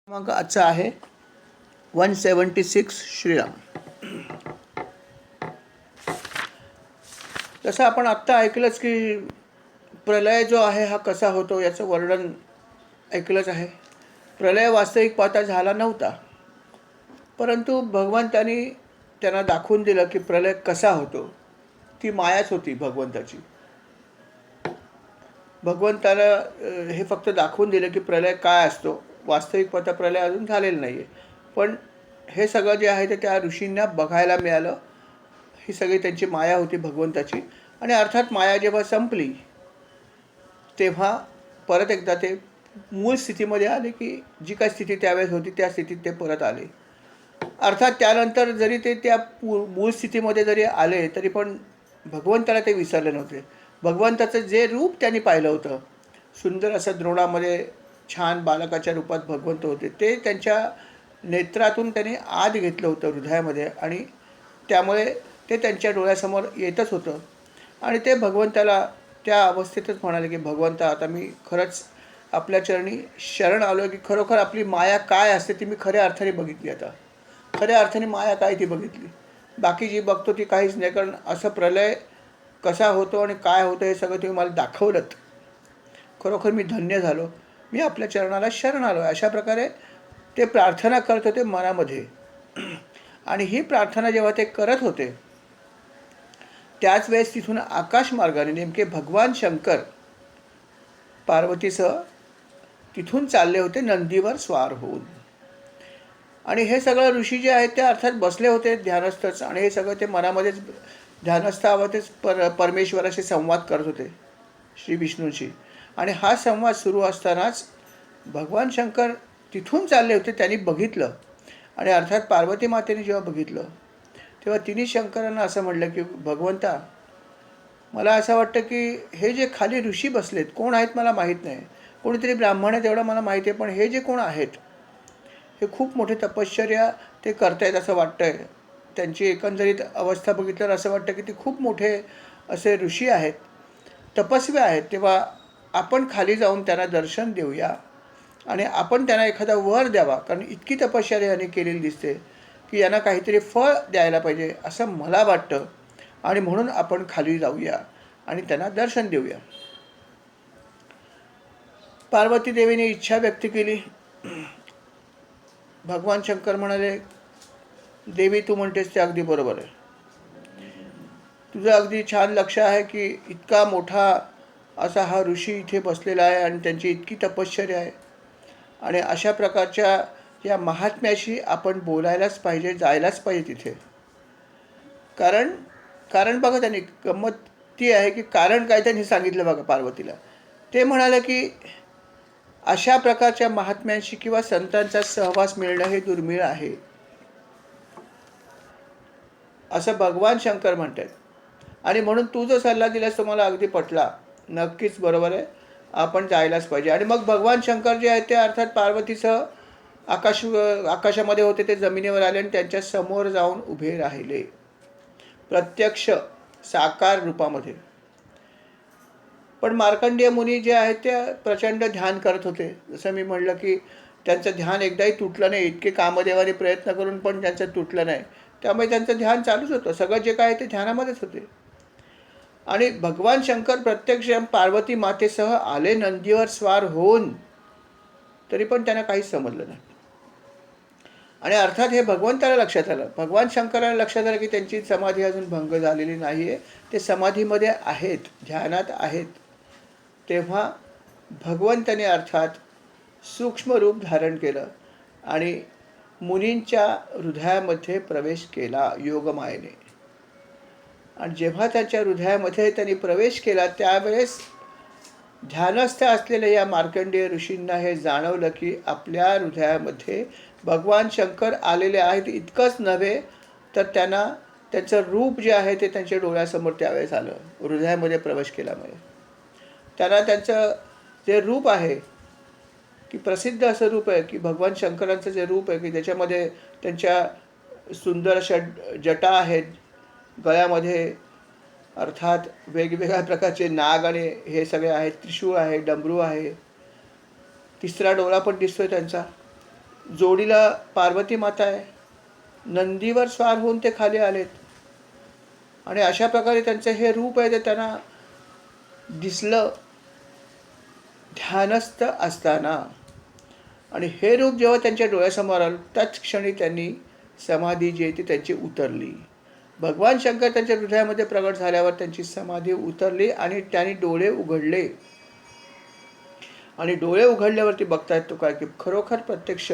मग आजचा आहे 176 श्रीराम. तसं आपण आत्ता ऐकलंच की प्रलय जो आहे हा कसा होतो याचं वर्णन ऐकलंच आहे. प्रलय वास्तविक पाहता झाला नव्हता, परंतु भगवंतानी त्यांना दाखवून दिलं की प्रलय कसा होतो. ती मायाच होती भगवंताची. भगवंताला हे फक्त दाखवून दिलं की प्रलय काय असतो. वास्तविक पाहता प्रलय अजून झालेला नाही आहे, पण हे सगळं जे आहे ते त्या ऋषींना बघायला मिळालं. ही सगळी त्यांची माया होती भगवंताची. आणि अर्थात माया जेव्हा संपली तेव्हा परत एकदा ते मूळ स्थितीमध्ये आले की जी काय स्थिती त्यावेळेस होती त्या स्थितीत ते परत आले. अर्थात त्यानंतर जरी ते त्या मूळ स्थितीमध्ये जरी आले तरी पण भगवंताला ते विसरले नव्हते. भगवंताचं जे रूप त्यांनी पाहिलं होतं, सुंदर असं द्रोणामध्ये छान बालकाच्या रूपात भगवंत होते, ते त्यांच्या नेत्रातून त्यांनी आत घेतलं होतं हृदयामध्ये, आणि त्यामुळे ते त्यांच्या डोळ्यासमोर येतच होतं. आणि ते भगवंताला त्या अवस्थेतच म्हणाले की भगवंता, आता मी खरंच आपल्या चरणी शरण आलो की खरोखर आपली माया काय असते ती मी खऱ्या अर्थाने बघितली. आता खऱ्या अर्थाने माया काय ती बघितली. बाकी जी बघतो ती काहीच नाही, कारण असं प्रलय कसा होतो आणि काय होतं हे सगळं तुम्ही मला दाखवलं. खरोखर मी धन्य झालो, मी आपल्या चरणाला शरण आलो. अशा प्रकारे ते प्रार्थना करत होते मनामध्ये. आणि ही प्रार्थना जेव्हा ते करत होते त्याच वेळेस तिथून आकाश मार्गाने नेमके भगवान शंकर पार्वतीसह तिथून चालले होते नंदीवर स्वार होऊन. आणि हे सगळं ऋषी जे आहेत ते अर्थात बसले होते ध्यानस्थच, आणि हे सगळं ते मनामध्येच ध्यानस्थावरच परमेश्वराशी संवाद करत होते, श्री विष्णूंशी. आणि हा संवाद सुरू असतानाच भगवान शंकर तिथून चालले होते. त्यांनी बघितलं, आणि अर्थात पार्वती मातेने जेव्हा बघितलं तेव्हा तिने शंकरांना असं म्हटलं की भगवंता, मला असं वाटतं की हे जे खाली ऋषी बसलेत कोण आहेत मला माहीत नाही. कोणीतरी ब्राह्मण आहे तेवढं मला माहिती आहे, पण हे जे कोण आहेत हे खूप मोठे तपश्चर्या ते करतायत असं वाटतंय. त्यांची एकंदरीत अवस्था बघितल्यावर असं वाटतं की ते खूप मोठे असे ऋषी आहेत, तपस्वी आहेत. तेव्हा आपण खाली जाऊन त्यांना दर्शन देऊया आणि आपण त्यांना एखादा वर द्यावा, कारण इतकी तपश्चर्या यांनी केलेली दिसते की यांना काहीतरी फळ द्यायला पाहिजे असं मला वाटतं. आणि म्हणून आपण खाली जाऊया आणि त्यांना दर्शन देऊया. पार्वती देवीने इच्छा व्यक्त केली. भगवान शंकर म्हणाले, देवी तू म्हणतेस ते अगदी बरोबर आहे. तुझं अगदी छान लक्ष आहे की इतका मोठा असा हा ऋषी इथे बसलेला आहे आणि त्यांची इतकी तपश्चर्या आहे, आणि अशा प्रकारच्या या महात्म्याशी आपण बोलायलाच पाहिजे, जायलाच पाहिजे तिथे. कारण कारण बघा, त्यांनी गंमत ती आहे की कारण काय त्यांनी सांगितलं बघा पार्वतीला. ते म्हणाले की अशा प्रकारच्या महात्म्यांशी किंवा संतांचा सहवास मिळणं हे दुर्मिळ आहे, असं भगवान शंकर म्हणतात. आणि म्हणून तू जो सल्ला दिलास तो मला अगदी पटला. नक्कीच बरोबर आहे, आपण जायलाच पाहिजे. आणि मग भगवान शंकर जे आहेत ते अर्थात पार्वतीसह आकाशामध्ये होते, ते जमिनीवर आले आणि त्यांच्या समोर जाऊन उभे राहिले, प्रत्यक्ष साकार रूपामध्ये. पण मार्कंडेय मुनी जे आहेत ते प्रचंड ध्यान करत होते. जसं मी म्हटलं की त्यांचं ध्यान एकदाही तुटलं नाही. इतके कामदेवाने प्रयत्न करून पण त्यांचं तुटलं नाही, त्यामुळे त्यांचं ध्यान चालूच होतं. सगळं जे काय ते ध्यानामध्येच होते. आणि भगवान शंकर प्रत्यक्ष पार्वती मातेसह आले नंदीवर स्वार होऊन, तरी पण त्यांना काहीच समजलं नाही. आणि अर्थात हे भगवंताला लक्षात आलं, भगवान शंकराला लक्षात आलं की त्यांची समाधी अजून भंग झालेली नाही आहे, ते समाधीमध्ये आहेत, ध्यानात आहेत. तेव्हा भगवंताने अर्थात सूक्ष्म रूप धारण केलं आणि मुनींच्या हृदयामध्ये प्रवेश केला योगमायेने. आणि जेव्हा त्याच्या हृदयामध्ये त्यांनी प्रवेश केला त्यावेळेस ध्यानस्थ असलेल्या या मार्कंडेय ऋषींना हे जाणवलं की आपल्या हृदयामध्ये भगवान शंकर आलेले आहेत. इतकंच नव्हे तर त्यांना त्यांचं रूप जे आहे ते त्यांच्या डोळ्यासमोर त्यावेळेस आलं, हृदयामध्ये प्रवेश केल्यामुळे. त्यांना त्यांचं जे रूप आहे की प्रसिद्ध असं रूप आहे की भगवान शंकरांचं जे रूप आहे की त्याच्यामध्ये त्यांच्या सुंदर अशा जटा आहेत, गळ्यामध्ये अर्थात वेगवेगळ्या प्रकारचे नाग आणि हे सगळे आहेत, त्रिशूळ आहे, डमरू आहे, तिसरा डोळा पण दिसतोय त्यांचा. जोडीला पार्वती माता आहे. नंदीवर स्वार होऊन ते खाली आलेत आणि अशा प्रकारे त्यांचं हे रूप आहे ते त्यांना दिसलं ध्यानस्थ असताना. आणि हे रूप जेव्हा त्यांच्या डोळ्यासमोर आलं त्याच क्षणी त्यांनी समाधी जी आहे ती त्यांची उतरली. भगवान शंकर त्यांच्या हृदयामध्ये प्रगट झाल्यावर त्यांची समाधी उतरली आणि त्यांनी डोळे उघडले. आणि डोळे उघडल्यावरती बघता येतो काय की खरोखर प्रत्यक्ष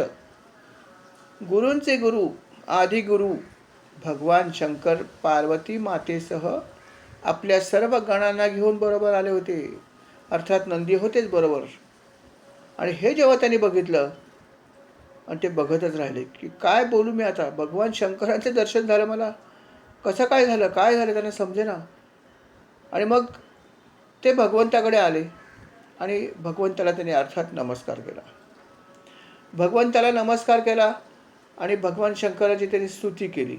गुरूंचे गुरु आदि गुरु भगवान शंकर पार्वती मातेसह आपल्या सर्व गणांना घेऊन बरोबर आले होते. अर्थात नंदी होतेच बरोबर. आणि हे जेव्हा त्यांनी बघितलं आणि ते बघतच राहिले की काय बोलू मी आता. भगवान शंकरांचे दर्शन झालं मला. कसं काय झालं काय झालं त्यांना समजेना. आणि मग ते भगवंताकडे आले आणि भगवंताला त्यांनी अर्थात नमस्कार केला. भगवंताला नमस्कार केला आणि भगवान शंकराची त्यांनी स्तुती केली.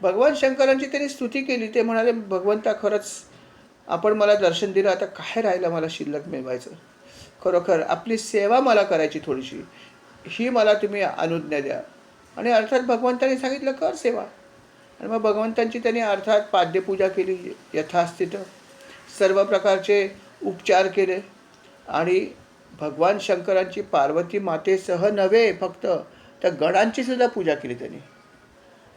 भगवान शंकरांची त्यांनी स्तुती केली. ते म्हणाले भगवंता खरंच आपण मला दर्शन दिलं. आता काय राहिलं मला शिल्लक मिळवायचं. खरोखर आपली सेवा मला करायची थोडीशी. ही मला तुम्ही अनुज्ञा द्या. आणि अर्थात भगवंतांनी सांगितलं कर सेवा. आणि मग भगवंतांची त्यांनी अर्थात पाद्यपूजा केली यथास्थित. सर्व प्रकारचे उपचार केले आणि भगवान शंकरांची पार्वती मातेसह नव्हे फक्त त्या गणांची सुद्धा पूजा केली त्यांनी.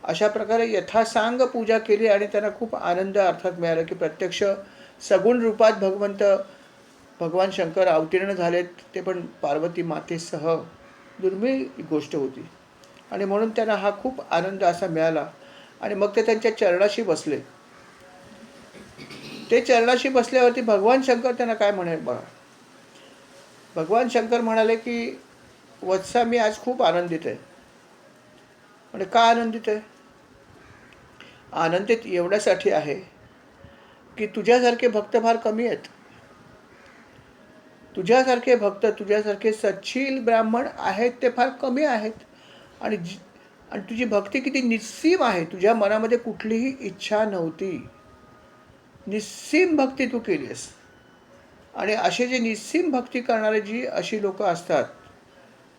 अशा प्रकारे यथासांग पूजा केली आणि त्यांना खूप आनंद अर्थात मिळाला की प्रत्यक्ष सगुण रूपात भगवान शंकर अवतीर्ण झालेत. ते पण पार्वती मातेसह. दुर्मिळ गोष्ट होती आणि म्हणून त्यांना हा खूप आनंद असा मिळाला. आणि मग ते त्यांच्या चरणाशी बसले. ते चरणाशी बसल्यावरती भगवान शंकर त्यांना काय म्हणाले बघा. भगवान शंकर म्हणाले की वत्सा मी आज खूप आनंदित आहे. म्हणजे का आनंदित आहे. आनंदित एवढ्यासाठी आहे की तुझ्यासारखे भक्त फार कमी आहेत. तुझ्यासारखे भक्त तुझ्यासारखे सच्शील ब्राह्मण आहेत ते फार कमी आहेत. आणि तुझी भक्ती किती निस्सीम आहे. तुझ्या मनामध्ये कुठलीही इच्छा नव्हती. निस्सीम भक्ती तू केलीस. आणि असे जे निस्सीम भक्ती करणारे जी अशी लोक असतात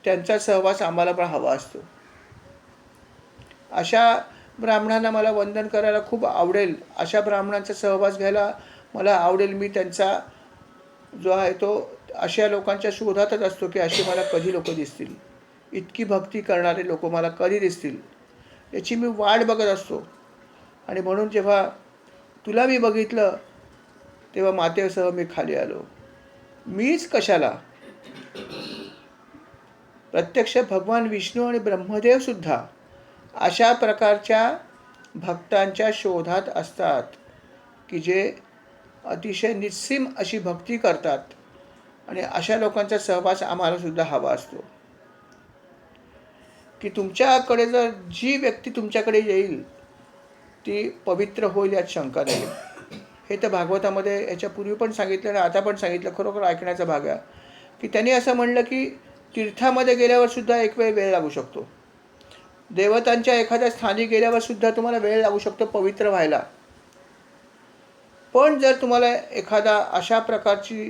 त्यांचा सहवास आम्हाला पण हवा असतो. अशा ब्राह्मणांना मला वंदन करायला खूप आवडेल. अशा ब्राह्मणांचा सहवास घ्यायला मला आवडेल. मी त्यांचा जो आहे तो अशा लोकांच्या शोधातच असतो की अशी मला कधी लोक दिसतील. इतकी भक्ती करणारे लोक मला कधी दिसतील याची मी वाट बघत असतो. आणि म्हणून जेव्हा तुला मी बघितलं तेव्हा मातेसह मी खाली आलो. मीच कशाला. प्रत्यक्ष भगवान विष्णू आणि ब्रह्मदेव सुद्धा अशा प्रकारच्या भक्तांच्या शोधात असतात की जे अतिशय निस्सीम अशी भक्ती करतात. आणि अशा लोकांचा सहवास आम्हाला सुद्धा हवा असतो की तुमच्याकडे जर जी व्यक्ती तुमच्याकडे येईल ती पवित्र होईल यात शंका नाही. हे तर भागवतामध्ये याच्यापूर्वी पण सांगितलं आणि आता पण सांगितलं. खरोखर ऐकण्याचा भाग आहे की त्यांनी असं म्हणलं की तीर्थामध्ये गेल्यावर सुद्धा एक वेळ लागू शकतो. देवतांच्या एखाद्या स्थानी गेल्यावर सुद्धा तुम्हाला वेळ लागू शकतो पवित्र व्हायला. पण जर तुम्हाला एखादा अशा प्रकारची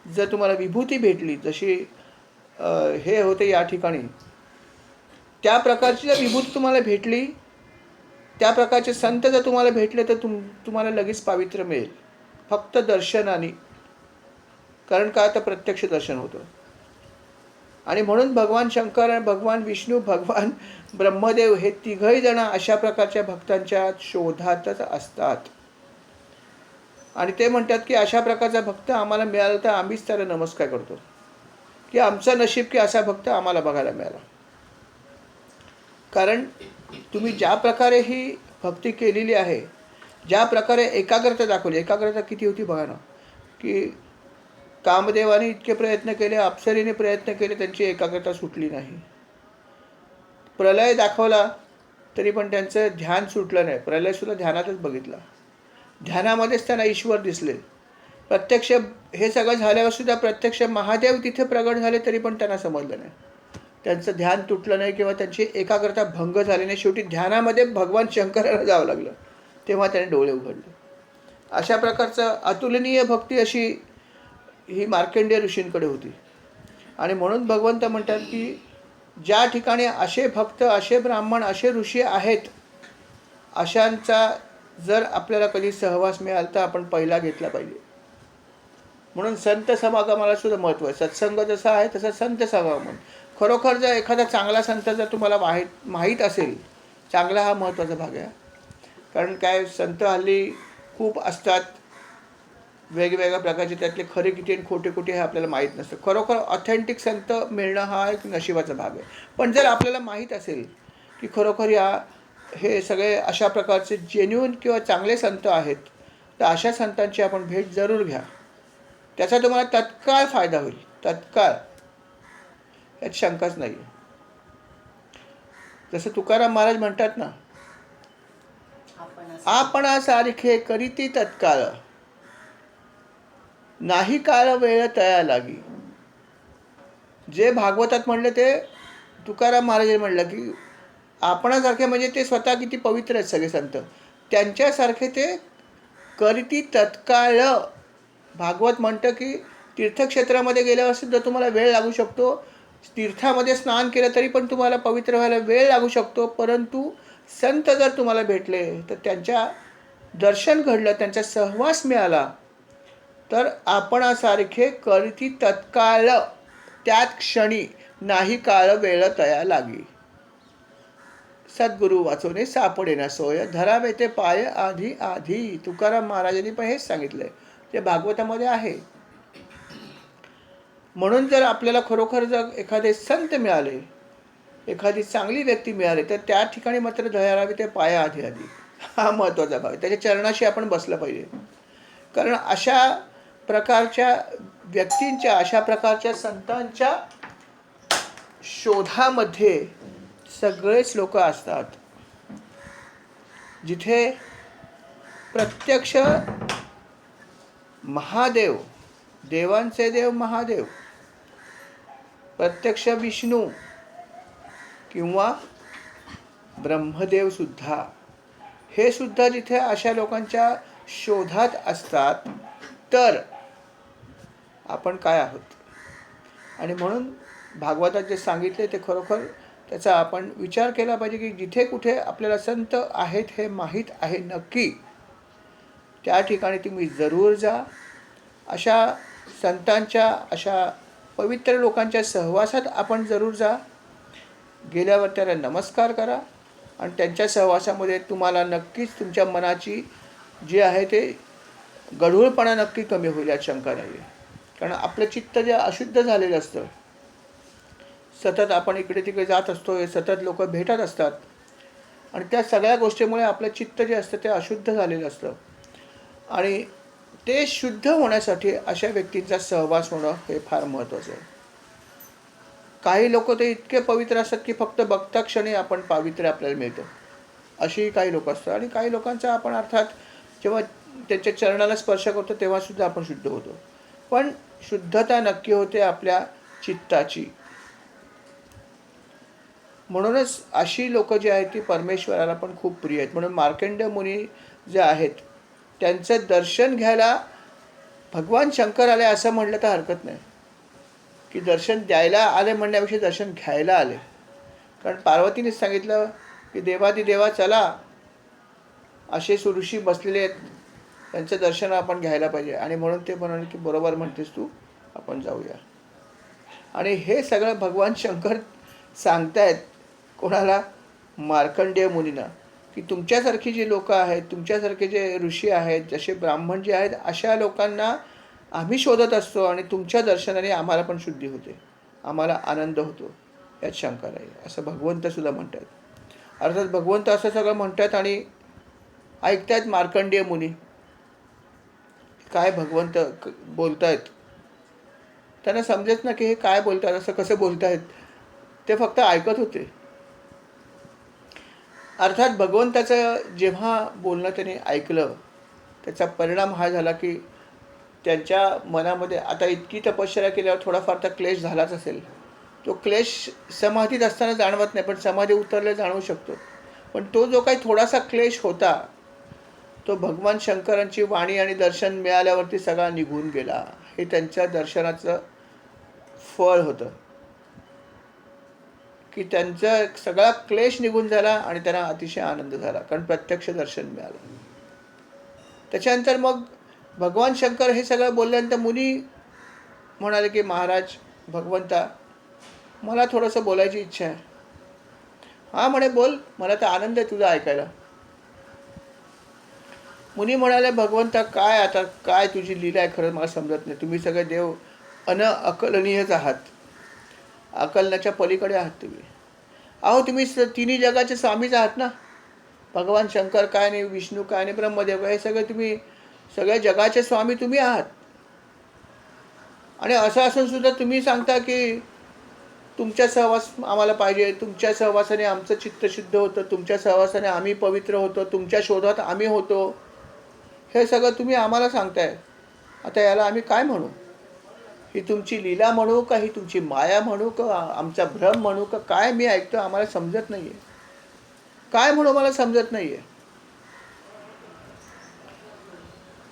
जर तुम्हाला विभूती भेटली जशी हे होते या ठिकाणी त्या प्रकारची जर विभूती तुम्हाला भेटली त्या प्रकारचे संत जर तुम्हाला भेटले तर तुम्हाला लगेच पावित्र्य मिळेल फक्त दर्शनाने. कारण का तर प्रत्यक्ष दर्शन होतं. आणि म्हणून भगवान शंकर आणि भगवान विष्णू भगवान ब्रह्मदेव हे तिघही जण अशा प्रकारच्या भक्तांच्या शोधातच असतात. आणि ते म्हणतात की अशा प्रकारचा भक्त आम्हाला मिळाला तर आम्हीच त्याला नमस्कार करतो की आमचं नशीब की असा भक्त आम्हाला बघायला मिळाला. कारण तुम्ही ज्या प्रकारे ही भक्ती केलेली आहे ज्या प्रकारे एकाग्रता दाखवली. एकाग्रता किती होती बघा ना की कामदेवाने इतके प्रयत्न केले अप्सरेने प्रयत्न केले त्यांची एकाग्रता सुटली नाही. प्रलय दाखवला तरी पण त्यांचं ध्यान सुटलं नाही. प्रलयसुद्धा ध्यानातच बघितला. ध्यानामध्येच त्यांना ईश्वर दिसले. प्रत्यक्ष हे सगळं झाल्यावर सुद्धा प्रत्यक्ष महादेव तिथे प्रगट झाले तरी पण त्यांना समजलं नाही. त्यांचं ध्यान तुटलं नाही किंवा त्यांची एकाग्रता भंग झाली नाही. शेवटी ध्यानामध्ये भगवान शंकराला जावं लागलं तेव्हा त्याने डोळे उघडले. अशा प्रकारचं अतुलनीय भक्ती अशी ही मार्कंडेय ऋषींकडे होती. आणि म्हणून भगवंत म्हणतात की ज्या ठिकाणी असे भक्त, असे ब्राह्मण, असे ऋषी आहेत, अशांचा जर आपल्याला कधी सहवास मिळाला तर आपण पहिला घेतला पाहिजे. म्हणून संत समागमाला सुद्धा महत्त्व आहे. सत्संग जसा आहे तसं संत समागम. खरोखर जर एखादा चांगला संत जर तुम्हाला माहीत असेल, चांगला हा महत्त्वाचा भाग आहे. कारण काय, संत हल्ली खूप असतात वेगवेगळ्या प्रकारचे, त्यातले खरे किती आणि खोटे कुठे हे आपल्याला माहीत नसतं. खरोखर ऑथेंटिक संत मिळणं हा एक नशिबाचा भाग आहे. पण जर आपल्याला माहीत असेल की खरोखर हे सगळे अशा प्रकारचे जेन्युइन किंवा चांगले संत आहेत, तर अशा संतांची आपण भेट जरूर घ्या. त्याचा तुम्हाला तत्काळ फायदा होईल, तत्काळ, यात शंकाच नाही. जसं तुकाराम महाराज म्हणतात ना, आपणासारखे करीती तत्काळ, नाही काळ वेळ तया लागी. जे भागवतात म्हणलं ते तुकाराम महाराजांनी म्हणलं की आपणासारखे म्हणजे ते स्वतः किती पवित्र आहेत सगळे संत, त्यांच्यासारखे ते करीती तत्काळ. भागवत म्हणतं की तीर्थक्षेत्रामध्ये गेल्यावर सुद्धा तुम्हाला वेळ लागू शकतो, तीर्थामध्ये स्नान केलं तरी पण तुम्हाला पवित्र व्हायला वेळ लागू शकतो, परंतु संत जर तुम्हाला भेटले तर त्यांच्या दर्शन घडलं, त्यांचा सहवास मिळाला तर आपणासारखे करीती तत्काळ, त्यात क्षणी, नाही काळ वेळ तया लागी. सद्गुरु वाचवणे सापडे ना सोय, धरावे ते पाय आधी आधी. तुकाराम महाराजांनी पण हेच सांगितलंय, ते भागवतामध्ये आहे. म्हणून जर आपल्याला खरोखर जर एखादे संत मिळाले, एखादी चांगली व्यक्ती मिळाली, तर त्या ठिकाणी मात्र धरावे ते पाय आधी आधी, हा महत्त्वाचा भाग. त्याच्या चरणाशी आपण बसलं पाहिजे. कारण अशा प्रकारच्या व्यक्तींच्या, अशा प्रकारच्या संतांच्या शोधामध्ये सगळेच लोक असतात. जिथे प्रत्यक्ष महादेव, देवांचे देव महादेव, प्रत्यक्ष विष्णू किंवा ब्रह्मदेव सुद्धा, हे सुद्धा जिथे अशा लोकांच्या शोधात असतात, तर आपण काय आहोत. आणि म्हणून भागवतात जे सांगितले ते खरोखर त्याचा आपण विचार केला पाहिजे की जिथे कुठे आपल्याला संत आहेत हे माहीत आहे नक्की, त्या ठिकाणी तुम्ही जरूर जा. अशा संतांच्या, अशा पवित्र लोकांच्या सहवासात आपण जरूर जा. गेल्यावर त्याला नमस्कार करा आणि त्यांच्या सहवासामध्ये तुम्हाला नक्कीच तुमच्या मनाची जी आहे ते गढूळपणा नक्की कमी होईल, यात शंका नाही आहे. कारण आपलं चित्त जे अशुद्ध झालेलं असतं, सतत आपण इकडे तिकडे जात असतो, सतत लोक भेटत असतात आणि त्या सगळ्या गोष्टीमुळे आपलं चित्त जे असतं ते अशुद्ध झालेलं असतं. आणि ते शुद्ध होण्यासाठी अशा व्यक्तींचा सहवास होणं हे फार महत्त्वाचं आहे. काही लोक ते इतके पवित्र असतात की फक्त बघता क्षणी आपण पावित्र्य आपल्याला मिळतं, अशी काही लोक असतात. आणि काही लोकांचा आपण अर्थात जेव्हा त्यांच्या चरणाला स्पर्श करतो तेव्हासुद्धा आपण शुद्ध होतो. पण शुद्धता नक्की होते आपल्या चित्ताची. म्हणूनच अशी लोक जी आहेत ती परमेश्वराला पण खूप प्रिय आहेत. म्हणून मार्कंडेय मुनी जे आहेत त्यांचं दर्शन घ्यायला भगवान शंकर आले असं म्हटलं तर हरकत नाही, की दर्शन द्यायला आले म्हणण्यापेक्षा दर्शन घ्यायला आले. कारण पार्वतीनेच सांगितलं की देवादिदेवा चला, असे ऋषी बसलेले आहेत, त्यांचं दर्शन आपण घ्यायला पाहिजे. आणि म्हणून ते म्हणाले की बरोबर म्हणतेस तू, आपण जाऊया. आणि हे सगळं भगवान शंकर सांगतायत कोणाला? मार्कंडेय मुनींना, की तुमच्यासारखी जी लोक आहेत, तुमच्यासारखे जे ऋषी आहेत, जसे ब्राह्मण जे आहेत, अशा लोकांना आम्ही शोधत असतो आणि तुमच्या दर्शनाने आम्हाला पण शुद्धी होते, आम्हाला आनंद होतो, यात शंका नाही, असं भगवंतसुद्धा म्हणतात. अर्थात भगवंत असं सगळं म्हणतात आणि ऐकतायत मार्कंडेय मुनी काय भगवंत बोलतायत. त्यांना समजत ना की हे काय बोलतात, असं कसं बोलतायत, ते फक्त ऐकत होते. अर्थात भगवंताचं जेव्हा बोलणं त्यांनी ऐकलं, त्याचा परिणाम हा झाला की त्यांच्या मनामध्ये आता इतकी तपश्चर्या केल्यावर थोडाफार तर क्लेश झालाच असेल. तो क्लेश समाधीत असताना जाणवत नाही, पण समाधी उतरले जाणवू शकतो. पण तो जो काही थोडासा क्लेश होता, तो भगवान शंकरांची वाणी आणि दर्शन मिळाल्यावरती सगळा निघून गेला. हे त्यांच्या दर्शनाचं फळ होतं. की त्यांचा सगळा क्लेश निघून झाला आणि त्यांना अतिशय आनंद झाला, कारण प्रत्यक्ष दर्शन मिळालं. त्याच्यानंतर मग भगवान शंकर हे सगळं बोलल्यानंतर मुनी म्हणाले की महाराज भगवंता, मला थोडंसं बोलायची इच्छा आहे. हा म्हणे, बोल, मला तर आनंद आहे तुझा ऐकायला. मुनी म्हणाले, भगवंता काय आता, काय तुझी लीला आहे खरं मला समजत नाही. तुम्ही सगळे देव अकलनीयच आहात, आकलनाच्या पलीकडे आहात तुम्ही. अहो तुम्ही तिन्ही जगाचे स्वामीच आहात ना. भगवान शंकर काय नाही, विष्णू काय नाही, ब्रह्मदेव काय, हे सगळे तुम्ही सगळ्या जगाचे स्वामी तुम्ही आहात. आणि असं असून सुद्धा तुम्ही सांगता की तुमच्या सहवास आम्हाला पाहिजे, तुमच्या सहवासाने आमचं चित्त शुद्ध होतं, तुमच्या सहवासाने आम्ही पवित्र होतो, तुमच्या शोधात आम्ही होतो. हे सगळं तुम्ही आम्हाला सांगताय. आता याला आम्ही काय म्हणू? ही तुमची लीला म्हणू का, ही तुमची माया म्हणू का, आमचा भ्रम म्हणू का, काय मी ऐकतो आम्हाला समजत नाही आहे. काय म्हणू मला समजत नाही आहे.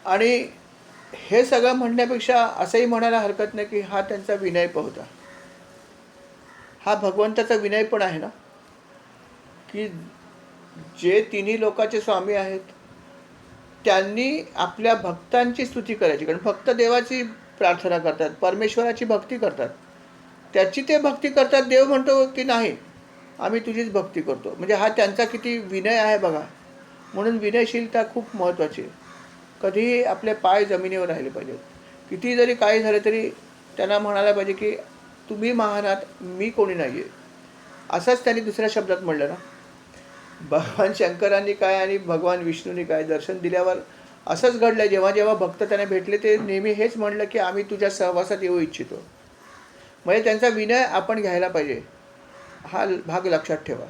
आणि हे सगळं म्हणण्यापेक्षा असंही म्हणायला हरकत नाही की हा त्यांचा विनय होता. हा भगवंताचा विनय पण आहे ना, की जे तिन्ही लोकाचे स्वामी आहेत त्यांनी आपल्या भक्तांची स्तुती करायची. कारण भक्त देवाची प्रार्थना करतात, परमेश्वराची भक्ती करतात, त्याची ते भक्ती करतात. देव म्हणतो की नाही, आम्ही तुझीच भक्ती करतो. म्हणजे हा त्यांचा किती विनय आहे बघा. म्हणून विनयशीलता खूप महत्त्वाची आहे. कधीही आपले पाय जमिनीवर राहिले पाहिजेत. किती जरी काही झाले तरी त्यांना म्हणायला पाहिजे की तुम्ही महान आहात, मी कोणी नाही आहे. असंच त्यांनी दुसऱ्या शब्दात म्हणलं ना. भगवान शंकरांनी काय आणि भगवान विष्णूंनी काय दर्शन दिल्यावर असंच घडलं. जेव्हा जेव्हा भक्त त्यांना भेटले ते नेहमी हेच म्हणलं की आम्ही तुझ्या सहवासात येऊ इच्छितो. म्हणजे त्यांचा विनय आपण घ्यायला पाहिजे, हा भाग लक्षात ठेवा.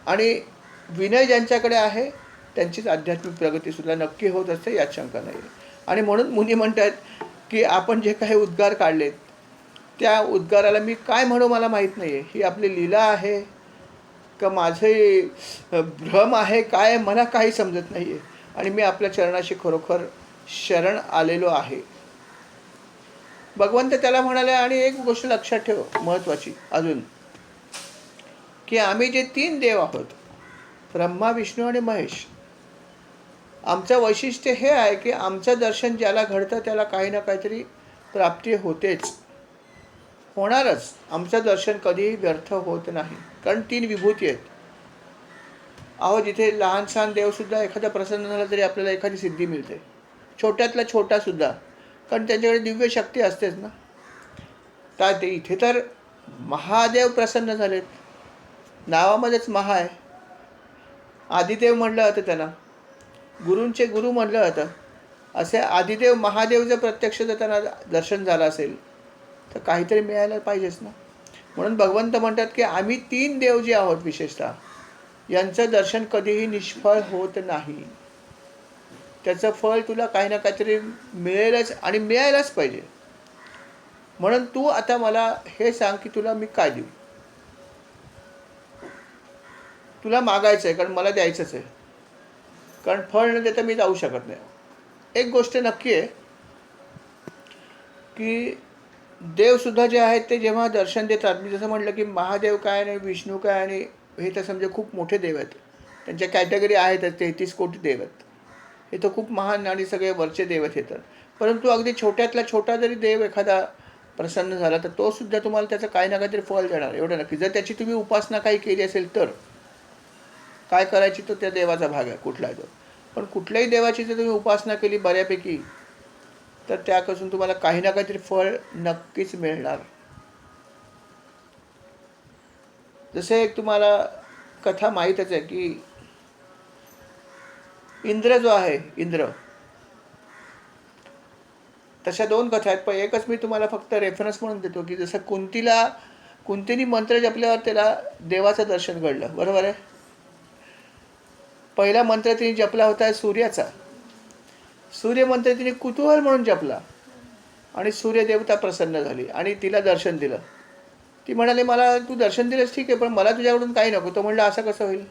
आणि विनय ज्यांच्याकडे आहे त्यांचीच आध्यात्मिक प्रगतीसुद्धा नक्की होत असते, यात शंका नाही. आणि म्हणून मुनी म्हणतात की आपण जे काही उद्गार काढलेत त्या उद्गाराला मी काय म्हणू मला माहीत नाही आहे. ही आपली लीला आहे का माझे भ्रम आहे, काय मला काही समजत नाही आहे. आणि मी आपल्या चरणाशी खरोखर शरण आलेलो आहे. भगवंत त्याला म्हणाले. आणि एक गोष्ट लक्षात ठेव महत्त्वाची अजून, की आम्ही जे 3 देव आहोत, ब्रह्मा विष्णू आणि महेश, आमचं वैशिष्ट्य हे आहे की आमचं दर्शन ज्याला घडतं त्याला काही ना काहीतरी प्राप्ती होतेच, होणारच. आमचं दर्शन कधीही व्यर्थ होत नाही, कारण 3 विभूती आहेत. अहो जिथे लहान सहान देवसुद्धा एखादा प्रसन्न झाला तरी आपल्याला एखादी सिद्धी मिळते, छोट्यातला छोटासुद्धा, कारण त्यांच्याकडे दिव्य शक्ती असतेच ना. तर ते इथे तर महादेव प्रसन्न झालेत, नावामध्येच महा आहे. आदिदेव म्हणलं होतं त्यांना, गुरूंचे गुरु म्हणलं होतं. असे आदिदेव महादेव जर प्रत्यक्ष जर त्यांना दर्शन झालं असेल तर काहीतरी मिळायला पाहिजेच ना. म्हणून भगवंत म्हणतात की आम्ही 3 देव जे आहोत विशेषतः, यांचं दर्शन कधीही निष्फळ होत नाही. त्याचं फळ तुला काही ना काहीतरी मिळेलच आणि मिळायलाच पाहिजे. म्हणून तू आता मला हे सांग की तुला मी काय देऊ. तुला मागायचं आहे कारण मला द्यायचंच आहे, कारण फळ न देता मी जाऊ शकत नाही. एक गोष्ट नक्की आहे की देवसुद्धा जे आहेत ते जेव्हा दर्शन देतात, मी जसं म्हटलं की महादेव काय आणि विष्णू काय, आणि हे तर समजा खूप मोठे देव आहेत, त्यांच्या कॅटेगरी आहेतच, 33 कोटी देव आहेत. हे तर खूप महान आणि सगळे वरचे देव आहेत. परंतु अगदी छोट्यातला छोटा जरी देव एखादा प्रसन्न झाला तर तो सुद्धा तुम्हाला त्याचं काही ना काहीतरी फळ देणार, एवढं नक्की. जर त्याची तुम्ही उपासना काही केली असेल तर. काय करायची तो त्या देवाचा भाग आहे, कुठलाही तो. पण कुठल्याही देवाची जर तुम्ही उपासना केली बऱ्यापैकी तर त्यापासून तुम्हाला काही ना काहीतरी फळ नक्कीच मिळणार. जसे एक तुम्हाला कथा माहीतच आहे की इंद्र जो आहे, इंद्र, तशा 2 कथा आहेत. पण एकच मी तुम्हाला फक्त रेफरन्स म्हणून देतो की जसं कुंतीने मंत्र जपल्यावर त्याला देवाचं दर्शन घडलं, बरोबर आहे. पहिला मंत्र तिने जपला होता सूर्याचा. सूर्यमंत्र तिने कुतूहल म्हणून जपला आणि सूर्यदेवता प्रसन्न झाली आणि तिला दर्शन दिलं. ती म्हणाली, मला तू दर्शन दिलंस ठीक आहे, पण मला तुझ्याकडून काही नको. तो म्हणला, असं कसं होईल,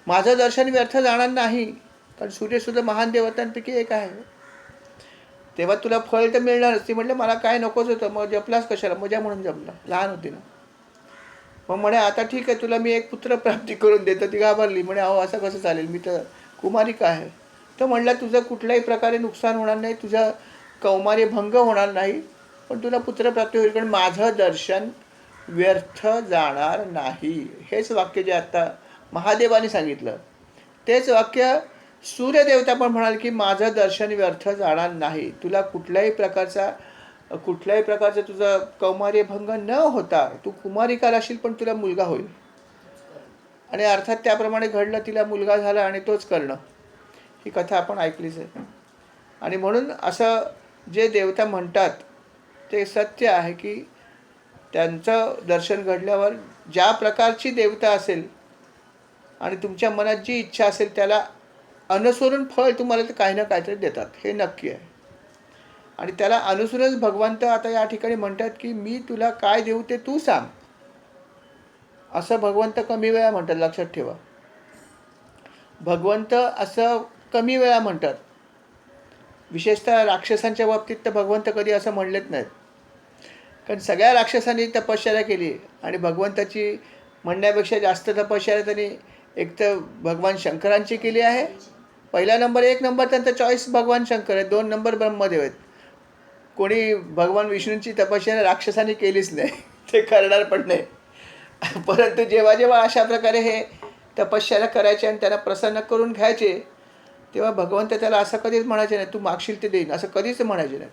माझं दर्शन व्यर्थ जाणार नाही, कारण सूर्यसुद्धा महान देवतांपैकी एक आहे, तेव्हा तुला फळ तर मिळणारच. ती म्हटलं मला काय नकोच होतं, मग जपलास कशाला, मजा म्हणून जपला, लहान होती ना. मग म्हणे आता ठीक आहे, तुला मी एक पुत्र प्राप्ती करून देतो. ती घाबरली, म्हणे अहो असं कसं चालेल, मी तर कुमारिका आहे. तर म्हणला तुझं कुठल्याही प्रकारे नुकसान होणार नाही, तुझा कौमार्य भंग होणार नाही, पण तुला पुत्रप्राप्ती होईल, कारण माझं दर्शन व्यर्थ जाणार नाही. हेच वाक्य जे आत्ता महादेवाने सांगितलं, तेच वाक्य सूर्यदेवता पण म्हणाल की माझं दर्शन व्यर्थ जाणार नाही. तुला कुठल्याही प्रकारचं तुझं कौमार्य भंग न होता तू कुमारिका राशील, पण तुला मुलगा होईल. आणि अर्थात त्याप्रमाणे घडलं, तिला मुलगा झाला आणि तोच कर्ण. ही कथा आपण ऐकलीच आहे. आणि म्हणून असं जे देवता म्हणतात ते सत्य आहे की त्यांचं दर्शन घडल्यावर ज्या प्रकारची देवता असेल आणि तुमच्या मनात जी इच्छा असेल त्याला अनुसरून फळ तुम्हाला ते काही ना काहीतरी देतात, हे नक्की आहे. आणि त्याला अनुसरूनच भगवंत आता या ठिकाणी म्हणतात की मी तुला काय देऊ ते तू सांग, असं भगवंत कमी वेळा म्हणतात. लक्षात ठेवा, भगवंत असं कमी वेळा म्हणतात. विशेषतः राक्षसांच्या बाबतीत तर भगवंत कधी असं म्हणलेच नाहीत, कारण सगळ्या राक्षसांनी तपश्चर्या केली आणि भगवंताची म्हणण्यापेक्षा जास्त तपश्चर्या त्यांनी एक तर भगवान शंकरांची केली आहे. पहिला नंबर, एक नंबर त्यांचा चॉईस भगवान शंकर आहे, 2 नंबर ब्रह्मदेव आहेत. कोणी भगवान विष्णूंची तपश्चर्या राक्षसांनी केलीच नाही, ते करणार पण नाही. परंतु जेव्हा जेव्हा अशा प्रकारे हे तपश्चर्या करायचे आणि त्यांना प्रसन्न करून घ्यायचे, तेव्हा भगवंत त्याला असं कधीच म्हणायचे नाही, तू मागशील ते देईन, असं कधीच म्हणायचे नाही.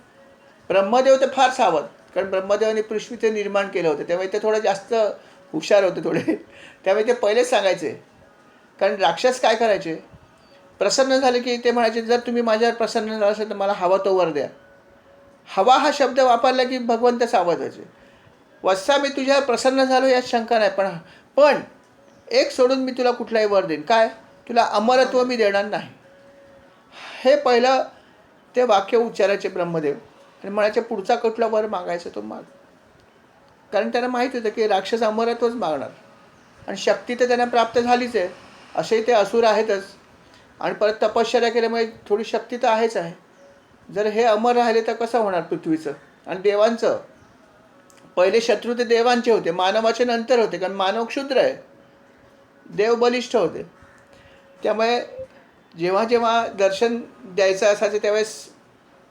ब्रह्मदेव तर फार सावध, कारण ब्रह्मदेवाने पृथ्वीचं निर्माण केलं होतं, त्यामुळे ते थोडं जास्त हुशार होते थोडे. त्यामुळे ते पहिलेच सांगायचे. कारण राक्षस काय करायचे, प्रसन्न झाले की ते म्हणायचे जर तुम्ही माझ्यावर प्रसन्न झाला असेल तर मला हवा तो वर द्या. हवा हा शब्द वापरला की भगवंत सावध व्हायचे. वत्सा मी तुझ्यावर प्रसन्न झालो यात शंका नाही, पण एक सोडून मी तुला कुठलाही वर देईन. काय? तुला अमरत्व मी देणार नाही. हे पहिलं ते वाक्य उच्चारायचे ब्रह्मदेव आणि म्हणायचे पुढचा कुठला वर मागायचा तो माग. कारण त्यांना माहीत होतं की राक्षस अमरत्वच मागणार आणि शक्ती तर त्यांना प्राप्त झालीच आहे. असे ते असुर आहेतच आणि परत तपश्चर्या केल्यामुळे थोडी शक्ती तर आहेच आहे. जर हे अमर राहिले तर कसं होणार पृथ्वीचं आणि देवांचं. पहिले शत्रू ते देवांचे होते, मानवाचे नंतर होते, कारण मानव क्षुद्र आहे, देव बलिष्ठ होते. त्यामुळे जेव्हा जेव्हा दर्शन द्यायचं असायचं त्यावेळेस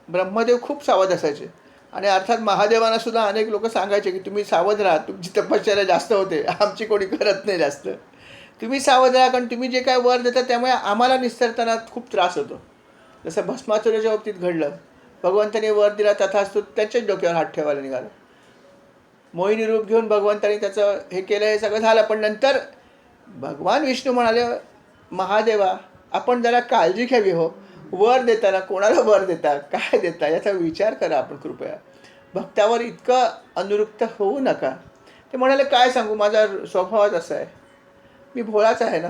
ब्रह्मदेव खूप सावध असायचे. आणि अर्थात महादेवांना सुद्धा अनेक लोक सांगायचे की तुम्ही सावध राहा, तुमची तपश्चर्या जास्त होते, आमची कोणी करत नाही जास्त, तुम्ही सावध राहा, कारण तुम्ही जे काय वर देता त्यामुळे आम्हाला निस्तरताना खूप त्रास होतो. जसं भस्मासुराच्या बाबतीत घडलं, भगवंताने वर दिला तथास्तु त्याच्याच डोक्यावर हात ठेवायला निघाला. मोहिनी रूप घेऊन भगवंताने त्याचं हे केलं, हे सगळं झालं. पण नंतर भगवान विष्णू म्हणाले महादेवा आपण जरा काळजी घ्यावी हो, वर देताना कोणाला वर देता, काय देता याचा विचार करा आपण कृपया, भक्तावर इतकं अनुरुक्त होऊ नका. ते म्हणाले काय सांगू, माझा स्वभावच असा आहे, मी भोळाच आहे ना.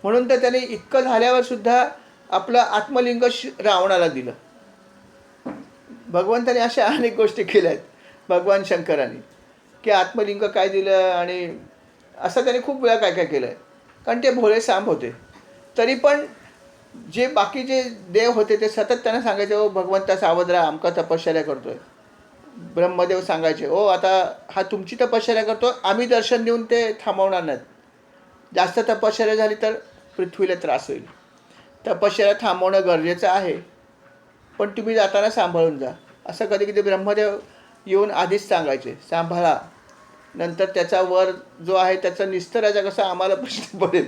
म्हणून तर त्याने इतकं झाल्यावर सुद्धा आपलं आत्मलिंग रावणाला दिलं. भगवंताने अशा अनेक गोष्टी केल्या आहेत भगवान शंकरांनी, की आत्मलिंग काय दिलं आणि असं त्याने खूप वेळा काय काय केलं आहे, कारण ते भोळे सांब होते. तरी पण जे बाकीचे देव होते ते सतत त्यांना सांगायचे ओ भगवंता सावध राहा, आमका तपश्चर्या करतो आहे. ब्रह्मदेव सांगायचे ओ आता हा तुमची तपश्चर्या करतो, आम्ही दर्शन देऊन ते थांबवणार नाहीत, जास्त तपश्चर्या झाली तर पृथ्वीला त्रास होईल, तपश्चर्या थांबवणं गरजेचं आहे, पण तुम्ही जाताना सांभाळून जा. असं कधी कधी ब्रह्मदेव येऊन आधीच सांगायचे सांभाळा, नंतर त्याचा वर जो आहे त्याचा निस्तराचा कसा आम्हाला प्रश्न पडेल.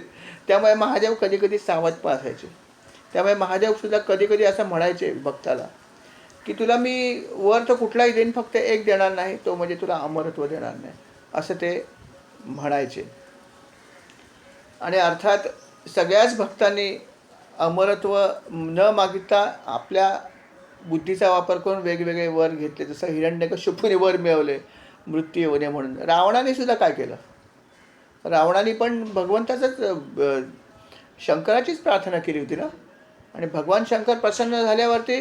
त्यामुळे महादेव कधी कधी सावध पण असायचे. त्यामुळे महादेवसुद्धा कधी कधी असं म्हणायचे भक्ताला की तुला मी वर तर कुठलाही देईन, फक्त एक देणार नाही, तो म्हणजे तुला अमरत्व देणार नाही, असं ते म्हणायचे. आणि अर्थात सगळ्याच भक्तांनी अमरत्व न मागितता आपल्या बुद्धीचा वापर करून वेगवेगळे वर घेतले. जसं हिरण्यकशिपूने वर मिळवले मृत्यू येऊ नये म्हणून. रावणाने सुद्धा काय केलं, रावणाने पण भगवंताचंच शंकराचीच प्रार्थना केली होती ना. आणि भगवान शंकर प्रसन्न झाल्यावरती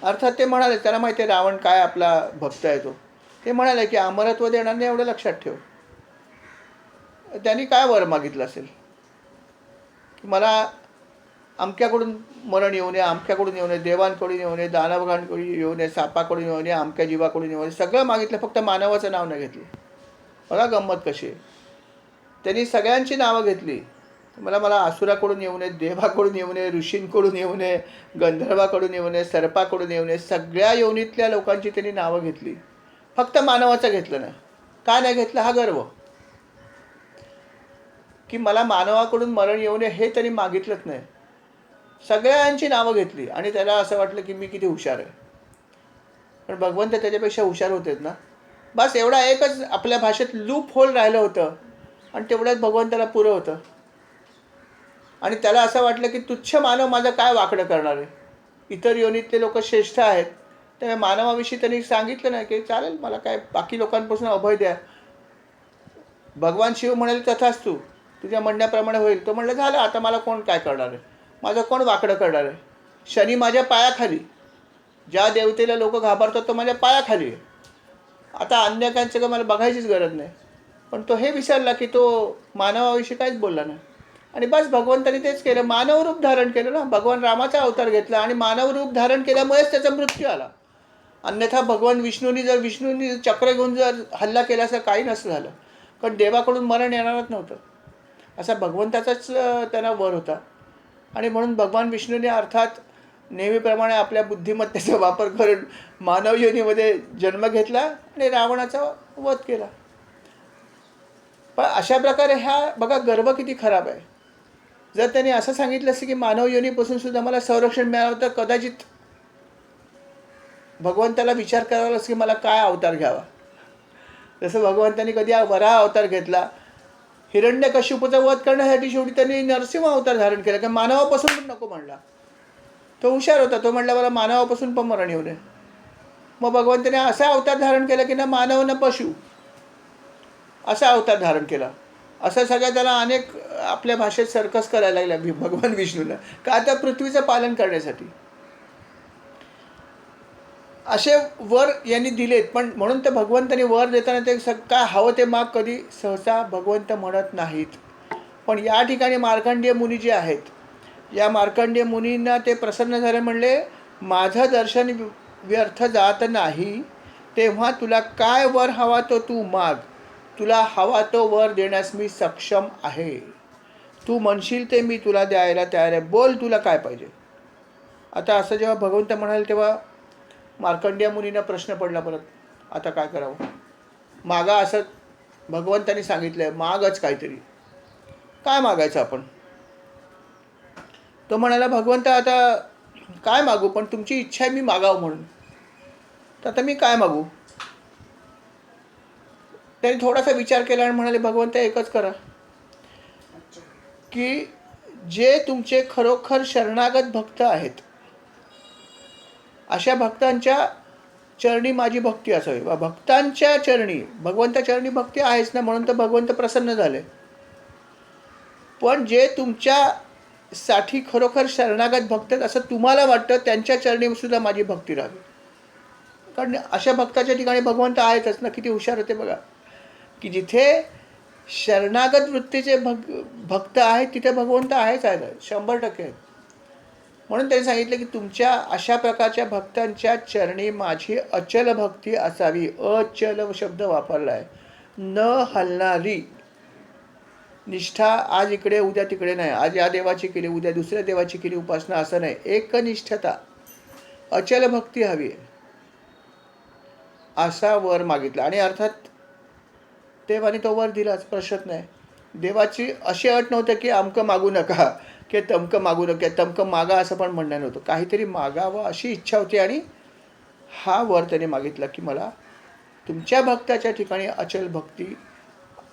अर्थात ते म्हणाले, त्याला माहिती आहे रावण काय आपला भक्त आहे तो, ते म्हणाले की अमरत्व देणार नाही एवढं लक्षात ठेव. त्यांनी काय वर मागितलं असेल की मला अमक्याकडून मरण येऊ नये, अमक्याकडून येऊ नये, देवांकडून येऊ नये, दानवांकडून येऊ नये, सापाकडून येऊ नये, अमक्या जीवाकडून येऊ नये, सगळं मागितलं, फक्त मानवाचं नाव नाही घेतलं. बघा गंमत कशी आहे. त्यांनी सगळ्यांची नावं घेतली. मला असुराकडून येऊ नये, देवाकडून येऊ नये, ऋषींकडून येऊ नये, गंधर्वाकडून येऊ नये, सर्पाकडून येऊ नये, सगळ्या योनीतल्या लोकांची त्यांनी नावं घेतली. फक्त मानवाचं घेतलं नाही. का नाही घेतलं? हा गर्व, की मला मानवाकडून मरण येऊ नये हे त्यांनी मागितलंच नाही. सगळ्यांची नावं घेतली आणि त्याला असं वाटलं की मी किती हुशार आहे. पण भगवंत त्याच्यापेक्षा हुशार होतेच ना. बस एवढा एकच आपल्या भाषेत लूप होल राहिलं होतं आणि तेवढ्याच भगवंताला पुरं होतं. आणि त्याला असं वाटलं की तुच्छ मानव माझं काय वाकडं करणार आहे. इतर योनीतले लोक श्रेष्ठ आहेत, त्यामुळे मानवाविषयी त्यांनी सांगितलं नाही की चालेल मला काय बाकी लोकांपासून अभय द्या. भगवान शिव म्हणाले तथास्तु, तुझ्या म्हणण्याप्रमाणे होईल. तो म्हणलं झालं, आता मला कोण काय करणार आहे, माझं कोण वाकडं करणार आहे. शनी माझ्या पायाखाली, ज्या देवतेला लोक घाबरतात तो माझ्या पायाखाली आहे. आता अन्य काहींचं का मला बघायचीच गरज नाही. पण तो हे विसरला की तो मानवाविषयी काहीच बोलला नाही. आणि बस भगवंतानी तेच केलं, मानव रूप धारण केलं ना. भगवान रामाचा अवतार घेतला आणि मानव रूप धारण केल्यामुळेच त्याचा मृत्यू आला. अन्यथा भगवान विष्णूंनी चक्र घेऊन जर हल्ला केला असं काही नसतं झालं, कारण देवाकडून मरण येणारच नव्हतं. असा भगवंताचाच त्यांना वर होता. आणि म्हणून भगवान विष्णूने अर्थात नेहमीप्रमाणे आपल्या बुद्धिमत्तेचा वापर करून मानव योनीमध्ये जन्म घेतला आणि रावणाचा वध केला. पण अशा प्रकारे ह्या बघा गर्व किती खराब आहे. जर त्यांनी असं सांगितलं असतं की मानव योनीपासून सुद्धा मला संरक्षण मिळालं, तर कदाचित भगवंताला विचार करावा की मला काय अवतार घ्यावा. जसं भगवंतांनी कधी वराह अवतार घेतला, हिरण्यकश्यपूचा वध करण्यासाठी. शेवटी त्यांनी नरसिंह अवतार धारण केला, कारण मानवापासून पण नको म्हणला. तो हुशार होता, तो म्हणला मला मानवापासून पण मरण येऊ नये. मग भगवंताने असा अवतार धारण केला की ना मानव ना पशु, असा अवतार धारण केला. असं सगळ्या त्याला अनेक आपल्या भाषेत सर्कस करायला लागल्या भगवान विष्णूला, का त्या पृथ्वीचं पालन करण्यासाठी. असे वर यांनी दिलेत. पण म्हणून तर भगवंताने वर देताना ते काय हवं ते माग कधी सहसा भगवंत म्हणत नाहीत. पण या ठिकाणी मार्कंडेय मुनी जे आहेत, या मार्कंडेय मुनींना ते प्रसन्न झाले. म्हणले माझं दर्शन व्यर्थ जात नाही, तेव्हा तुला काय वर हवा तो तू माग, तुला हवा तो वर देण्यास मी सक्षम आहे. तू म्हणशील ते मी तुला द्यायला तयार आहे, बोल तुला काय पाहिजे. आता असं जेव्हा भगवंत म्हणाले तेव्हा मार्कंडेय मुनींना प्रश्न पडला परत, आता काय करावं. मागा असं भगवंतांनी सांगितलं आहे, मागच काहीतरी. काय मागायचं आपण. तो म्हणाला भगवंत आता काय मागू, पण तुमची इच्छा आहे मी मागावं म्हणून, तर आता मी काय मागू. त्यांनी थोडासा विचार केला आणि म्हणाले भगवंत एकच करा, की जे तुमचे खरोखर शरणागत भक्त आहेत, अशा भक्तांच्या चरणी माझी भक्ती असावी. वा भक्तांच्या चरणी, भगवंता चरणी भक्ती आहेच ना, म्हणून तर भगवंत प्रसन्न झाले. पण जे तुमच्यासाठी खरोखर शरणागत भक्त असं तुम्हाला वाटतं, त्यांच्या चरणी सुद्धा माझी भक्ती राहावी. कारण अशा भक्ताच्या ठिकाणी भगवंत आहेतच ना. किती हुशार होते बघा, की जिथे शरणागत वृत्तीचे भक्त आहेत तिथे भगवंत आहेच आहे, 100% आहेत. म्हणून त्यांनी सांगितलं की तुमच्या अशा प्रकारच्या भक्तांच्या चरणी माझी अचल भक्ती असावी. अचल शब्द वापरला आहे. न हलणारी निष्ठा, आज इकडे उद्या तिकडे नाही, आज या देवाची केली उद्या दुसऱ्या देवाची केली उपासना, असं नाही. एकनिष्ठता, अचल भक्ती हवी आहे, असा वर मागितला. आणि अर्थात देवाने तो वर दिलाच, प्रश्नच नाही. देवाची अशी अट नव्हतं की अमकं मागू नका की तमकं मागू नका, तमकं मागा असं पण म्हणणं नव्हतं. काहीतरी मागावं अशी इच्छा होती आणि हा वर त्याने मागितला की मला तुमच्या भक्ताच्या ठिकाणी अचल भक्ती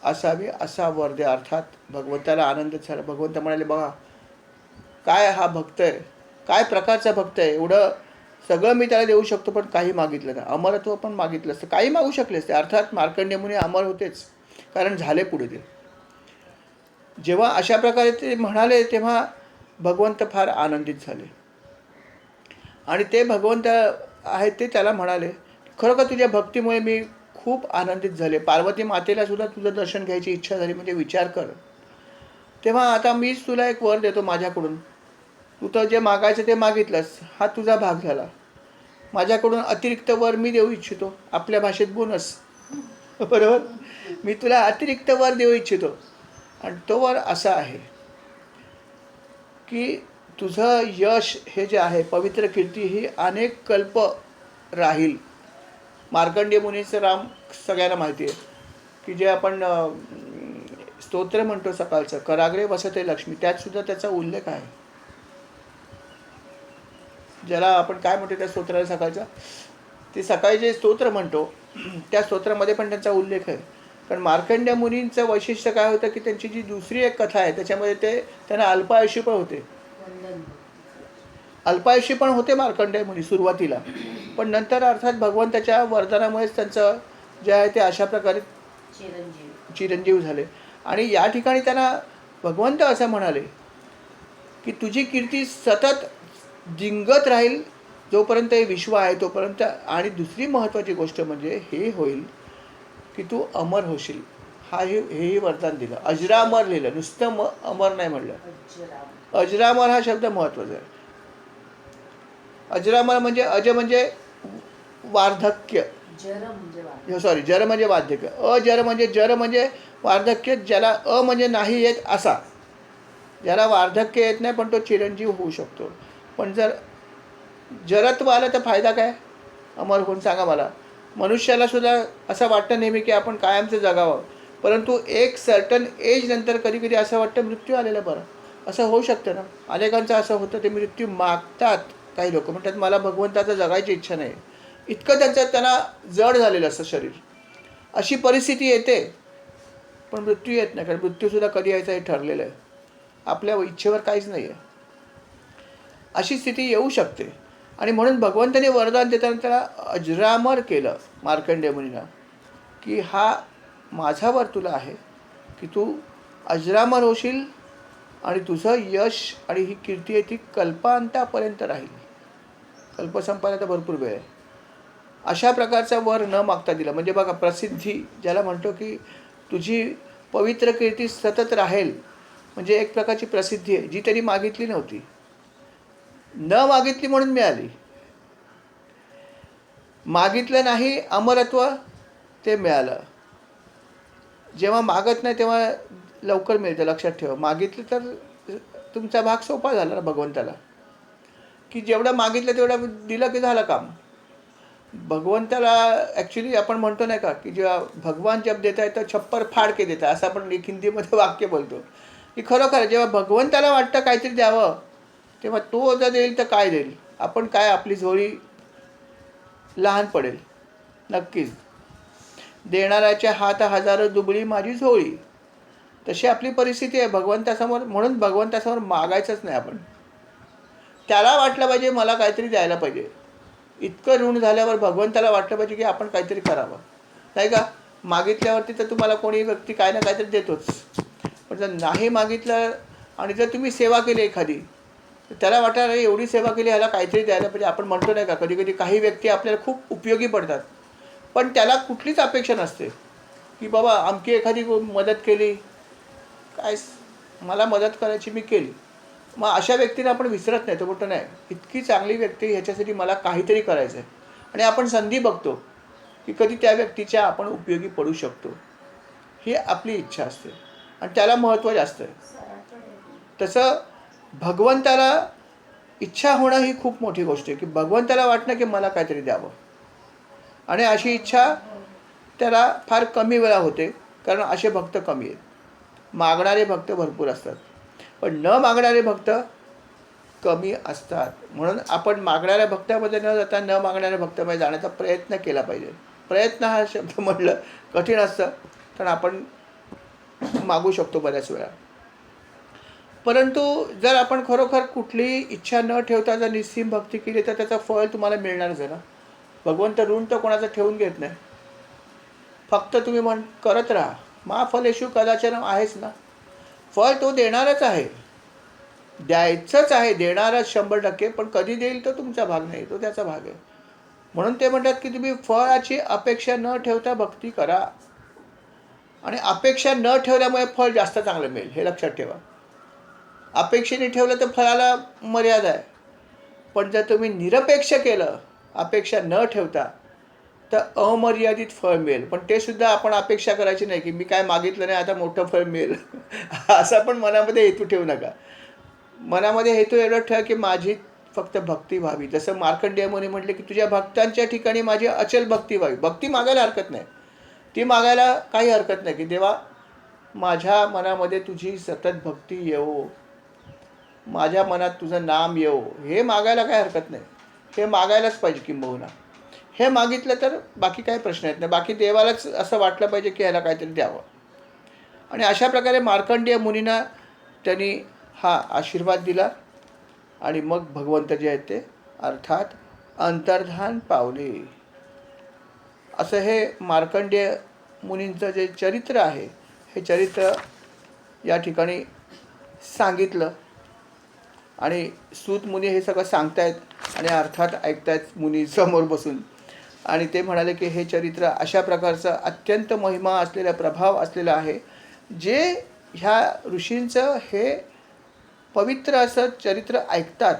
असावी, असा वर द्या. अर्थात भगवंताला आनंद झाला. भगवंत म्हणाले बघा काय हा भक्त आहे, काय प्रकारचा भक्त आहे, एवढं सगळं मी त्याला देऊ शकतो पण काही मागितलं नाही. अमरत्व पण मागितलं असतं, काही मागू शकले असते. अर्थात मार्कंडेय मुनी अमर होतेच, कारण झाले पुढे ते. जेव्हा अशा प्रकारे ते म्हणाले तेव्हा भगवंत फार आनंदित झाले. आणि ते भगवंत आहेत ते त्याला म्हणाले खरोखर तुझ्या भक्तीमुळे मी खूप आनंदित झाले. पार्वती मातेला सुद्धा तुझं दर्शन घ्यायची इच्छा झाली, म्हणजे विचार कर. तेव्हा आता मीच तुला एक वर देतो माझ्याकडून. तू तर जे मागायचं ते मागितलंस, हा तुझा भाग झाला. माझ्याकडून अतिरिक्त वर मी देऊ इच्छितो, आपल्या भाषेत बोनस, बरोबर. मी तुला अतिरिक्त वर देऊ इच्छितो. आणि तो वर असा आहे की तुझं यश हे जे आहे, पवित्र कीर्ती ही अनेक कल्प राहील. मार्कंडेय मुनीचं राम सगळ्यांना माहिती आहे की जे आपण स्तोत्र म्हणतो सकाळचं, कराग्रे वसते लक्ष्मी, त्यात सुद्धा त्याचा उल्लेख आहे. ज्याला आपण काय म्हणतो त्या स्तोत्राला सकाळचा, ते सकाळी जे स्तोत्र म्हणतो त्या स्तोत्रामध्ये पण त्यांचा उल्लेख आहे. कारण मार्कंडेय मुनींचं वैशिष्ट्य काय होतं की त्यांची जी दुसरी एक कथा आहे त्याच्यामध्ये त्यांना अल्पायुषी पण होते. अल्पायुषी पण होते मार्कंडेय मुनी सुरुवातीला, पण नंतर अर्थात भगवंताच्या वरदानामुळेच त्यांचं जे आहे ते अशा प्रकारे चिरंजीव झाले. आणि या ठिकाणी त्यांना भगवंत असं म्हणाले की तुझी कीर्ती सतत जिंगत राहील जोपर्यंत हे विश्व आहे तोपर्यंत. आणि दुसरी महत्त्वाची गोष्ट म्हणजे हे होईल की तू अमर होशील. हेही वरदान दिलं. अजरामर लिहिलं, नुसतं अमर नाही म्हणलं. अजरामर हा शब्द महत्त्वाचा आहे. अजरामर म्हणजे अज म्हणजे वार्धक्य, सॉरी जर म्हणजे वार्धक्य, अजर म्हणजे जर म्हणजे वार्धक्य, ज्याला म्हणजे नाही येत असा, ज्याला वार्धक्य येत नाही पण तो चिरंजीव होऊ शकतो. पण जर जरत्व आलं तर फायदा काय अमर होऊन, सांगा मला. मनुष्याला सुद्धा असं वाटतं नेहमी की आपण कायमचं जगावं, परंतु एक सर्टन एज नंतर कधी कधी असं वाटतं मृत्यू आलेलं बरं. असं होऊ शकतं ना, अनेकांचं असं होतं, ते मृत्यू मागतात. काही लोक म्हणतात मला भगवंताचं जगायची इच्छा नाही, इतकं त्यांना जड झालेलं असतं शरीर. अशी परिस्थिती येते पण मृत्यू येत नाही, कारण मृत्यूसुद्धा कधी यायचं हे ठरलेलं आहे, आपल्या इच्छेवर काहीच नाही आहे. अशी स्थिती येऊ शकते. आणि म्हणून भगवंताने वरदान देताना त्याला अजरामर केलं मार्कंडेय मुनीला, की हा माझा वर तुला आहे की तू अजरामर होशील आणि तुझं यश आणि ही कीर्ती आहे ती कल्पांतापर्यंत राहील. कल्प संपायला तर भरपूर वेळ आहे. अशा प्रकारचा वर न मागता दिला. म्हणजे बघा, प्रसिद्धी ज्याला म्हणतो की तुझी पवित्र कीर्ती सतत राहील, म्हणजे एक प्रकारची प्रसिद्धी आहे जी त्यांनी मागितली नव्हती, न मागितली म्हणून मिळाली. मागितलं नाही अमरत्व, ते मिळालं. जेव्हा मागत नाही तेव्हा लवकर मिळतं, लक्षात ठेवा. मागितलं तर तुमचा भाग सोपा झाला ना भगवंताला, की जेवढं मागितलं तेवढं दिलं की झालं काम. भगवंताला ॲक्च्युली आपण म्हणतो नाही का की जेव्हा भगवान जब देता है तर छप्पर फाड के देता, असं आपण एक हिंदीमध्ये वाक्य बोलतो. की खरोखर जेव्हा भगवंताला वाटतं काहीतरी द्यावं तेव्हा तो जर देईल तर काय देईल, आपण काय आपली झोळी लहान पडेल. नक्कीच देणाऱ्याच्या हात हजारो दुबळी माझी झोळी, तशी आपली परिस्थिती आहे भगवंतासमोर. म्हणून भगवंतासमोर मागायचंच नाही आपण. त्याला वाटलं पाहिजे मला काहीतरी द्यायला पाहिजे. इतकं ऋण झाल्यावर भगवंताला वाटलं पाहिजे की आपण काहीतरी करावं, नाही का. मागितल्यावरती तर तुम्हाला कोणी व्यक्ती काय ना काहीतरी देतोच, पण जर नाही मागितलं आणि जर तुम्ही सेवा केली एखादी तर त्याला वाटणार अरे एवढी सेवा केली, ह्याला काहीतरी द्यायला पाहिजे. आपण म्हणतो नाही का, कधी कधी काही व्यक्ती आपल्याला खूप उपयोगी पडतात पण त्याला कुठलीच अपेक्षा नसते की बाबा आमची एखादी मदत केली, काय मला मदत करायची मी केली. मग अशा व्यक्तीला आपण विसरत नाही. तो म्हणतो नाही, इतकी चांगली व्यक्ती, ह्याच्यासाठी मला काहीतरी करायचं आहे. आणि आपण संधी बघतो की कधी त्या व्यक्तीच्या आपण उपयोगी पडू शकतो, ही आपली इच्छा असते आणि त्याला महत्त्व जास्त आहे. तसं भगवंताला इच्छा होणं ही खूप मोठी गोष्ट आहे, की भगवंताला वाटणं की मला काहीतरी द्यावं. आणि अशी इच्छा त्याला फार कमी वेळा होते, कारण असे भक्त कमी आहेत. मागणारे भक्त भरपूर असतात पण न मागणारे भक्त कमी असतात. म्हणून आपण मागणाऱ्या भक्तामध्ये न जाता न मागणाऱ्या भक्तामध्ये जाण्याचा प्रयत्न केला पाहिजे. प्रयत्न हा शब्द म्हटलं कठीण असतं, कारण आपण मागू शकतो बऱ्याच वेळा. परंतु जर आपण खरोखर कुठलीही इच्छा न ठेवता जर निस्सीम भक्ती केली तर त्याचं फळ तुम्हाला मिळणारच आहे ना. भगवंत ऋण तर कोणाचं ठेवून घेत नाही. फक्त तुम्ही करत राहा. मा फलेषु कदाचन आहेच ना, फळ तो देणारच आहे, द्यायचंच आहे, देणारच 100%. पण कधी देईल तो तुमचा भाग नाही, तो त्याचा भाग आहे. म्हणून ते म्हणतात की तुम्ही फळाची अपेक्षा न ठेवता भक्ती करा. आणि अपेक्षा न ठेवल्यामुळे फळ जास्त चांगलं मिळेल, हे लक्षात ठेवा. अपेक्षेने ठेवलं तर फळाला मर्यादा आहे, पण जर तुम्ही निरपेक्ष केलं अपेक्षा न ठेवता तर अमर्यादित फळ मिळेल. पण ते सुद्धा आपण अपेक्षा करायची नाही की मी काय मागितलं नाही आता मोठं फळ मिळेल. असा पण मनामध्ये हेतू ठेवू नका. मनामध्ये हेतू एवढं ठेवा की माझी फक्त भक्ती व्हावी. जसं मार्कंडेय मुनी म्हटले की तुझ्या भक्तांच्या ठिकाणी माझी अचल भक्ती व्हावी. भक्ती मागायला हरकत नाही. ती मागायला काही हरकत नाही की देवा माझ्या मनामध्ये तुझी सतत भक्ती येवो, माझ्या मनात तुझं नाम येवो, हे मागायला काही हरकत नाही. हे मागायलाच पाहिजे किंबहुना. हे मागितलं तर बाकी काही प्रश्न येत नाही. बाकी देवालाच असं वाटलं पाहिजे की ह्याला काहीतरी द्यावं. आणि अशा प्रकारे मार्कंडेय मुनींना त्यांनी हा आशीर्वाद दिला आणि मग भगवंत जे आहेत ते अर्थात अंतर्धान पावले. असं हे मार्कंडेय मुनींचं जे चरित्र आहे हे चरित्र या ठिकाणी सांगितलं. आणि सूत मुनी हे सगळं सांगतायत आणि अर्थात ऐकतायत मुनी समोर बसून. आणि ते म्हणाले की हे चरित्र अशा प्रकारचं अत्यंत महिमा असलेला प्रभाव असलेलं आहे जे ह्या ऋषींचं हे पवित्र असं चरित्र ऐकतात,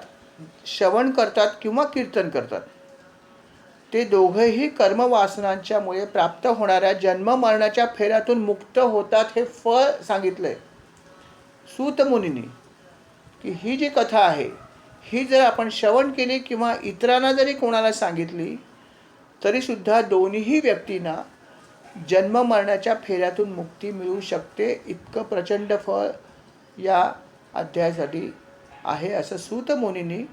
श्रवण करतात किंवा कीर्तन करतात. ते दोघंही कर्मवासनांच्यामुळे प्राप्त होणाऱ्या जन्ममरणाच्या फेऱ्यातून मुक्त होतात हे फळ सांगितलं आहे सूत मुनींनी. की ही जी कथा आहे ही जर आपण श्रवण केली किंवा इतरांना जरी कोणाला सांगितली तरीसुद्धा दोन्हीही व्यक्तींना जन्ममरणाच्या फेऱ्यातून मुक्ती मिळू शकते. इतकं प्रचंड फळ या अध्यायासाठी आहे असं सूत मुनींनी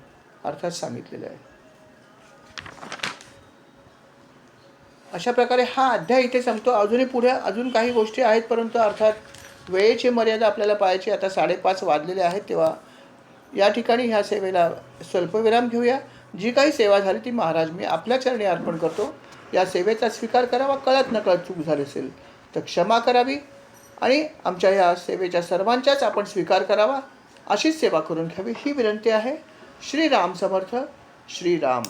अर्थात सांगितलेलं आहे. अशा प्रकारे हा अध्याय इथे संपतो. अजूनही पुढे अजून काही गोष्टी आहेत परंतु अर्थात वेळेची मर्यादा आपल्याला पाहायची. आता 5:30 वाजलेले आहेत तेव्हा या ठिकाणी ह्या सेवेला स्वल्पविराम घेऊया. जी काही सेवा झाली ती महाराज मी आपल्या चरणी अर्पण करतो. या सेवेचा स्वीकार करावा. कळत नकळत चूक झाली असेल तर क्षमा करावी आणि आमच्या या सेवेच्या सर्वांच्याच आपण स्वीकार करावा. अशीच सेवा करून घ्यावी ही विनंती आहे. श्रीराम समर्थ. श्रीराम.